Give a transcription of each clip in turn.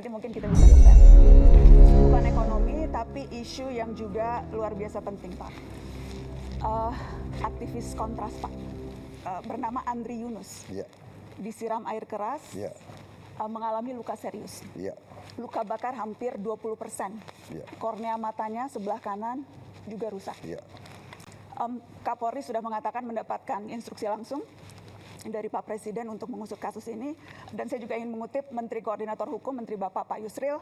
nanti mungkin kita bisa buka. Bukan ekonomi, tapi isu yang juga luar biasa penting, Pak. Aktivis kontras, Pak, bernama Andri Yunus, disiram air keras, mengalami luka serius. Luka bakar hampir 20%. Kornea matanya sebelah kanan juga rusak. Kapolri sudah mengatakan mendapatkan instruksi langsung dari Pak Presiden untuk mengusut kasus ini. Dan saya juga ingin mengutip Menteri Koordinator Hukum, Menteri Bapak Pak Yusril,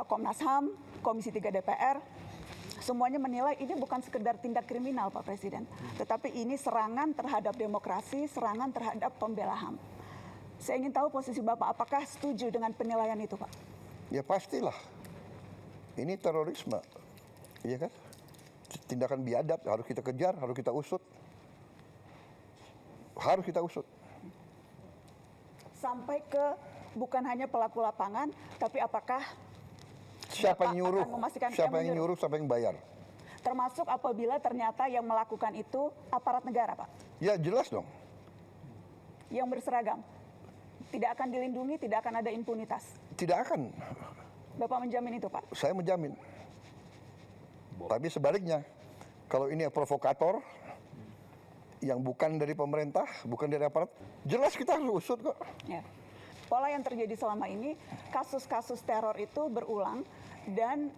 Komnas HAM, Komisi 3 DPR, semuanya menilai ini bukan sekedar tindak kriminal Pak Presiden, tetapi ini serangan terhadap demokrasi, serangan terhadap pembela HAM. Saya ingin tahu posisi Bapak, apakah setuju dengan penilaian itu, Pak? Ya pastilah. Ini terorisme, iya kan? Tindakan biadab, harus kita kejar, harus kita usut. Harus kita usut. Sampai ke bukan hanya pelaku lapangan, tapi apakah siapa yang nyuruh, siapa yang nyuruh, siapa yang bayar. Termasuk apabila ternyata yang melakukan itu aparat negara, Pak? Ya jelas dong. Yang berseragam. Tidak akan dilindungi, tidak akan ada impunitas. Tidak akan. Bapak menjamin itu, Pak? Saya menjamin. Tapi sebaliknya, kalau ini provokator yang bukan dari pemerintah, bukan dari aparat, jelas kita harus usut kok. Ya. Pola yang terjadi selama ini, kasus-kasus teror itu berulang dan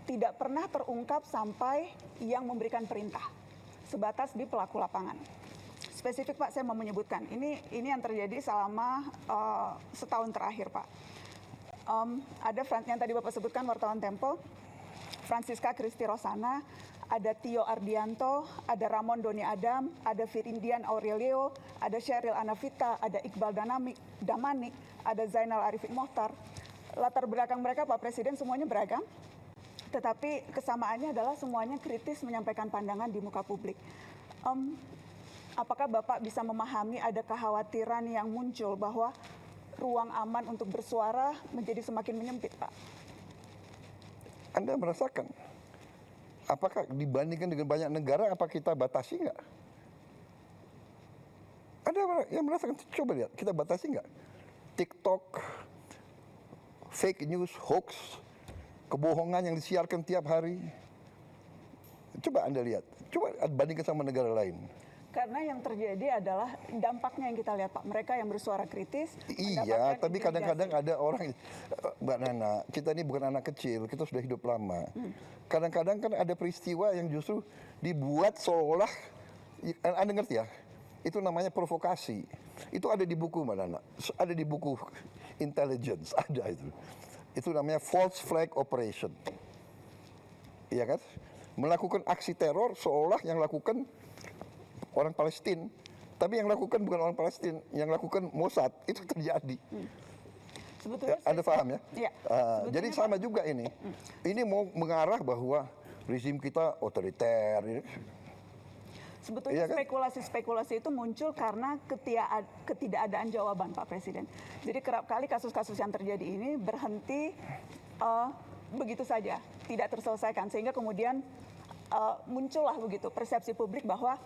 tidak pernah terungkap sampai yang memberikan perintah, sebatas di pelaku lapangan. Spesifik Pak, saya mau menyebutkan, ini yang terjadi selama setahun terakhir Pak. Ada yang tadi Bapak sebutkan wartawan Tempo, Francisca Christy Rosana, ada Tio Ardianto, ada Ramon Doni Adam, ada Firindian Aurelio, ada Sheryl Anavita, ada Iqbal Damanik, ada Zainal Arifin Mohtar. Latar belakang mereka Pak Presiden semuanya beragam, tetapi kesamaannya adalah semuanya kritis menyampaikan pandangan di muka publik. Apakah Bapak bisa memahami ada kekhawatiran yang muncul bahwa ruang aman untuk bersuara menjadi semakin menyempit, Pak? Anda merasakan? Apakah dibandingkan dengan banyak negara, apa kita batasi nggak? Ada yang merasakan, coba lihat, kita batasi nggak? TikTok, fake news, hoax, kebohongan yang disiarkan tiap hari. Coba Anda lihat, coba bandingkan sama negara lain. Karena yang terjadi adalah dampaknya yang kita lihat Pak, mereka yang bersuara kritis. Iya, tapi kadang-kadang ada orang, Mbak Nana, kita ini bukan anak kecil, kita sudah hidup lama. Kadang-kadang kan ada peristiwa yang justru dibuat seolah, Anda ngerti ya, itu namanya provokasi. Itu ada di buku Mbak Nana, ada di buku intelligence, ada itu. Itu namanya false flag operation. Iya kan? Melakukan aksi teror seolah yang lakukan orang Palestina, tapi yang lakukan bukan orang Palestina, yang lakukan Mossad, itu terjadi. Sebetulnya Anda paham ya? Ya. Jadi sama juga ini. Ini mau mengarah bahwa rezim kita otoriter. Sebetulnya spekulasi-spekulasi itu muncul karena ketidakadaan jawaban Pak Presiden. Jadi kerap kali kasus-kasus yang terjadi ini berhenti begitu saja, tidak terselesaikan, sehingga kemudian muncullah begitu persepsi publik bahwa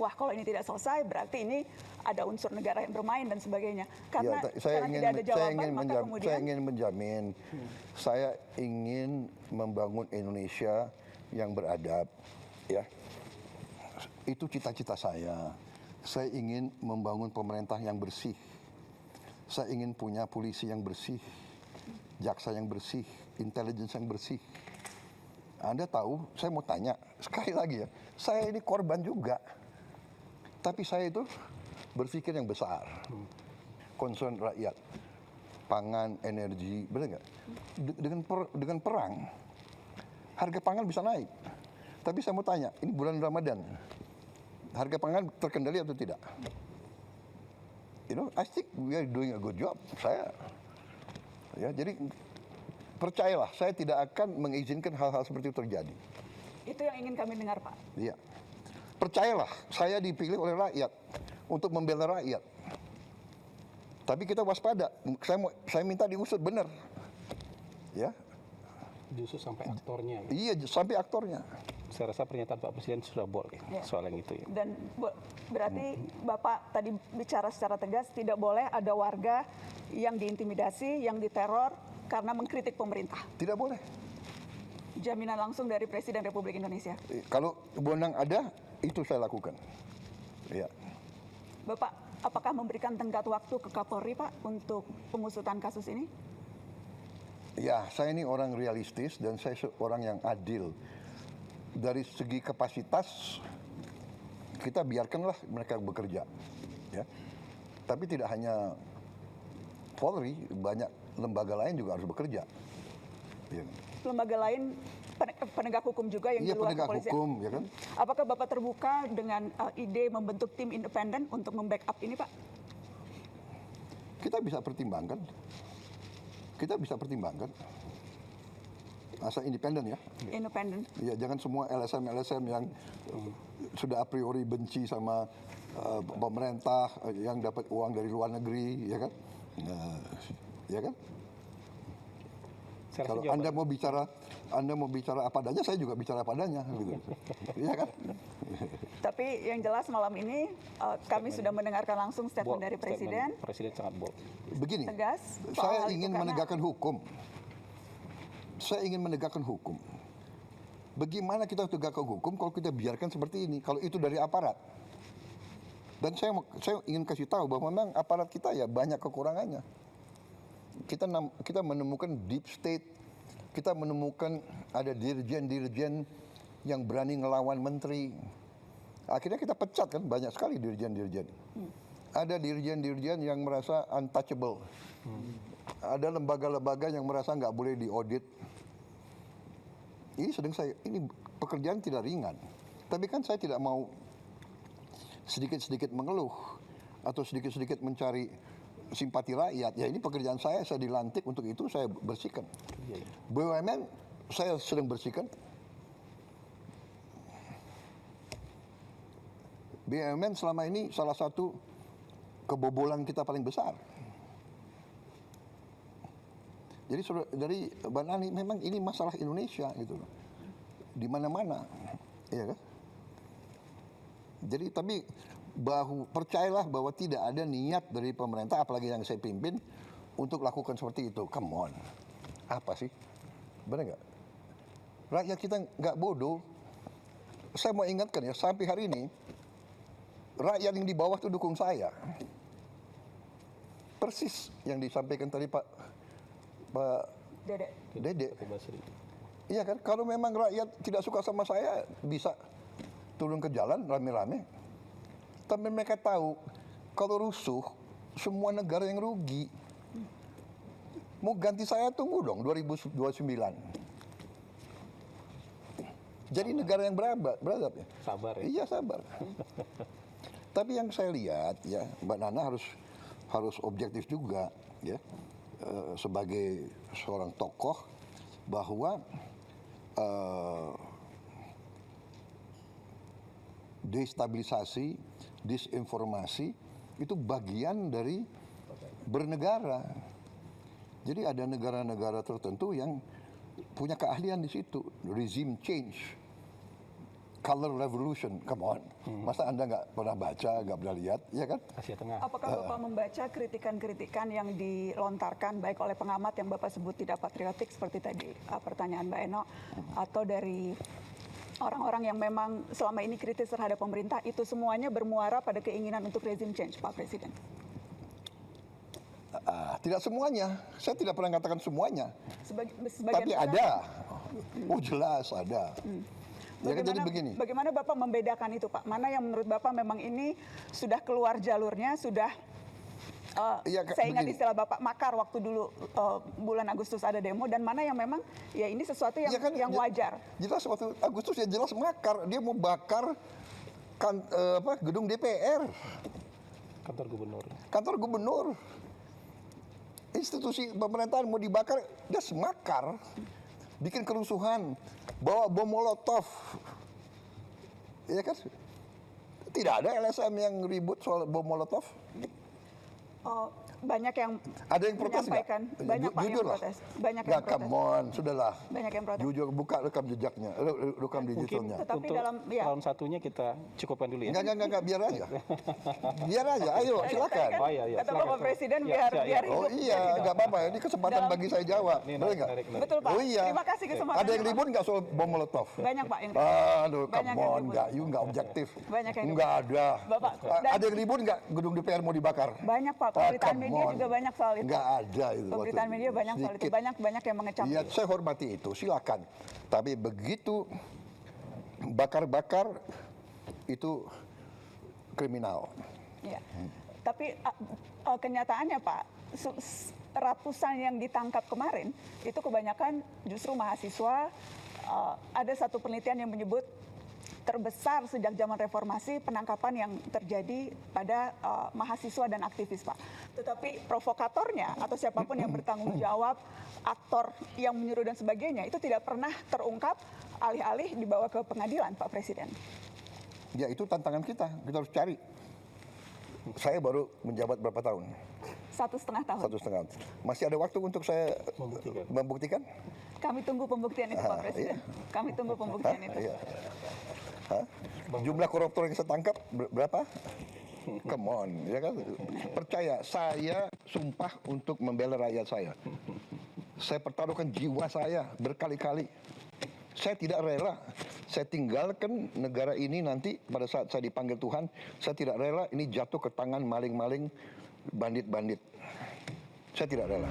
wah, kalau ini tidak selesai berarti ini ada unsur negara yang bermain dan sebagainya. Karena, saya tidak ada jawaban, maka kemudian saya ingin menjamin, saya ingin membangun Indonesia yang beradab, ya. Itu cita-cita saya. Saya ingin membangun pemerintah yang bersih. Saya ingin punya polisi yang bersih, jaksa yang bersih, intelligence yang bersih. Anda tahu, saya mau tanya sekali lagi ya, saya ini korban juga. Tapi saya itu berpikir yang besar, concern rakyat, pangan, energi, benar nggak? Dengan perang, harga pangan bisa naik. Tapi saya mau tanya, ini bulan Ramadan, harga pangan terkendali atau tidak? You know, I think we are doing a good job. Jadi percayalah, saya tidak akan mengizinkan hal-hal seperti itu terjadi. itu yang ingin kami dengar Pak. Iya. Percayalah, saya dipilih oleh rakyat untuk membela rakyat. Tapi kita waspada. Saya minta diusut benar. Ya. Diusut sampai aktornya. Iya, sampai aktornya. Saya rasa pernyataan Pak Presiden sudah boleh soal yang itu ya. Dan berarti Bapak tadi bicara secara tegas tidak boleh ada warga yang diintimidasi, yang diteror karena mengkritik pemerintah. Tidak boleh. Jaminan langsung dari Presiden Republik Indonesia. Kalau wewenang ada, itu saya lakukan. Ya. Bapak, apakah memberikan tenggat waktu ke Kapolri, Pak, untuk pengusutan kasus ini? Ya, saya ini orang realistis dan saya orang yang adil. Dari segi kapasitas, kita biarkanlah mereka bekerja. Ya. Tapi tidak hanya Polri, banyak lembaga lain juga harus bekerja. Ya. Lembaga lain penegak hukum juga yang di luar penegak kepolisian. hukum, ya kan? Apakah Bapak terbuka dengan ide membentuk tim independen untuk membackup ini, Pak? Kita bisa pertimbangkan. Kita bisa pertimbangkan. Asal independen ya. Independen. Ya, jangan semua LSM yang sudah a priori benci sama pemerintah yang dapat uang dari luar negeri, ya kan? Ya kan? Saya rasa Kalau jawaban- Anda mau bicara apa adanya, saya juga bicara apa adanya, gitu. Iya kan? Tapi yang jelas malam ini kami sudah mendengarkan langsung statement dari Presiden. Presiden sangat bold. Begini, Tegas soal saya hal itu ingin karena- menegakkan hukum. Saya ingin menegakkan hukum. Bagaimana kita tegakkan hukum kalau kita biarkan seperti ini? Kalau itu dari aparat. Dan saya ingin kasih tahu bahwa memang aparat kita ya banyak kekurangannya. Kita menemukan deep state, kita menemukan ada dirjen-dirjen yang berani ngelawan menteri. Akhirnya kita pecat kan, banyak sekali dirjen-dirjen. Ada dirjen-dirjen yang merasa untouchable. Ada lembaga-lembaga yang merasa nggak boleh diaudit. Ini pekerjaan tidak ringan. Tapi kan saya tidak mau sedikit-sedikit mengeluh atau sedikit-sedikit mencari simpati rakyat. Ya ini pekerjaan saya dilantik untuk itu, saya bersihkan. BUMN saya sedang bersihkan. BUMN selama ini salah satu kebobolan kita paling besar. Jadi dari Mbak Nani, memang ini masalah Indonesia gitu loh. Di mana-mana, ya kan? Jadi tapi percayalah bahwa tidak ada niat dari pemerintah, apalagi yang saya pimpin, untuk lakukan seperti itu. Come on, apa sih? Benar nggak? Rakyat kita nggak bodoh. Saya mau ingatkan ya, sampai hari ini rakyat yang di bawah itu dukung saya. Persis yang disampaikan tadi Pak Dede. Iya kan, kalau memang rakyat tidak suka sama saya, bisa turun ke jalan rame-rame. Tapi mereka tahu, kalau rusuh, semua negara yang rugi. Mau ganti saya, tunggu dong, 2029. Jadi negara yang beradab ya. Sabar ya. Iya, sabar. Tapi yang saya lihat, ya Mbak Nana harus objektif juga, ya. Sebagai seorang tokoh, bahwa destabilisasi, disinformasi itu bagian dari bernegara. Jadi ada negara-negara tertentu yang punya keahlian di situ, regime change, color revolution, come on. Masa Anda nggak pernah baca, nggak pernah lihat, ya kan? Asia Tengah. Apakah Bapak membaca kritikan-kritikan yang dilontarkan baik oleh pengamat yang Bapak sebut tidak patriotik seperti tadi pertanyaan Mbak Eno, atau dari orang-orang yang memang selama ini kritis terhadap pemerintah, itu semuanya bermuara pada keinginan untuk regime change, Pak Presiden? Tidak semuanya, saya tidak pernah katakan semuanya. Sebagian Tapi besar. ada, oh jelas ada. Ya kan, jadi begini. Bagaimana Bapak membedakan itu, Pak? Mana yang menurut Bapak memang ini sudah keluar jalurnya, sudah saya ingat begini. istilah Bapak makar waktu dulu bulan Agustus ada demo, dan mana yang memang ya ini sesuatu yang, Ya kan, yang wajar. Jelas waktu Agustus ya jelas makar, dia mau bakar gedung DPR, Kantor gubernur. kantor gubernur. Institusi pemerintahan mau dibakar, dia semakar, bikin kerusuhan, bawa bom molotov, ya kan? Tidak ada LSM yang ribut soal bom molotov. banyak yang Ada yang protes nggak? menyampaikan, banyak Pak yang Jujur lah. protes, banyak yang Nggak, protes, come on, sudahlah. banyak yang protes. Jujur, buka rekam jejaknya, rekam Mungkin digitalnya. Tetapi untuk dalam- ya. tahun satunya kita cukupkan dulu ya. Enggak, biar aja. Biar aja, ayo silakan. Oh iya, iya. Kata silakan. Bapak Presiden Ya, biar siap, biar ya. Oh hidup, biar iya, hidup. nggak apa-apa. Ini kesempatan Dalam- bagi saya jawab. Ini Boleh nggak? menarik. Betul Pak. Oh iya. Terima kasih kesempatan. Ada yang ribut nggak soal bom molotov? Banyak Pak yang Aduh, Banyak come yang on, ribut. nggak objektif. Banyak yang Nggak ada. Bapak, dan- Ada yang ribut nggak gedung DPR mau dibakar? banyak Pak, pemberitaan come media on. juga banyak soal itu. Nggak ada itu. Pemberitaan waktu media banyak soal itu, sedikit. banyak yang mengecam. Iya, saya hormati itu, silakan. Tapi begitu bakar-bakar itu kriminal. Ya. Tapi kenyataannya Pak, ratusan yang ditangkap kemarin itu kebanyakan justru mahasiswa. Ada satu penelitian yang menyebut terbesar sejak zaman reformasi penangkapan yang terjadi pada mahasiswa dan aktivis Pak. Tetapi provokatornya atau siapapun yang bertanggung jawab, aktor yang menyuruh dan sebagainya itu tidak pernah terungkap, alih-alih dibawa ke pengadilan Pak Presiden. Ya itu tantangan kita harus cari. Saya baru menjabat berapa tahun? 1,5 tahun. 1,5. Masih ada waktu untuk saya membuktikan? Kami tunggu pembuktian itu Pak Presiden. Kami tunggu pembuktian itu. Iya. Hah? Jumlah koruptor yang saya tangkap berapa? Come on, ya kan? Percaya, saya sumpah untuk membela rakyat saya. Saya pertaruhkan jiwa saya berkali-kali. Saya tidak rela, saya tinggalkan negara ini nanti pada saat saya dipanggil Tuhan, saya tidak rela ini jatuh ke tangan maling-maling, bandit-bandit. Saya tidak rela.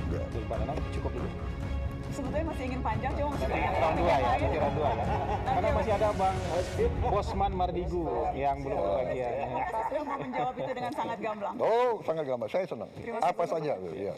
Baik, Pak Nanang, cukup dulu. Sebetulnya masih ingin panjang, cuma masih banyak Round 2 ya, lain. nanti round 2 ya. Karena masih ada Bang Bosman Mardigu yang belum kebagian. Saya mau menjawab itu dengan sangat gamblang. Oh, sangat gampang. Saya senang. Terima kasih, Apa Bapak. saja. Ya.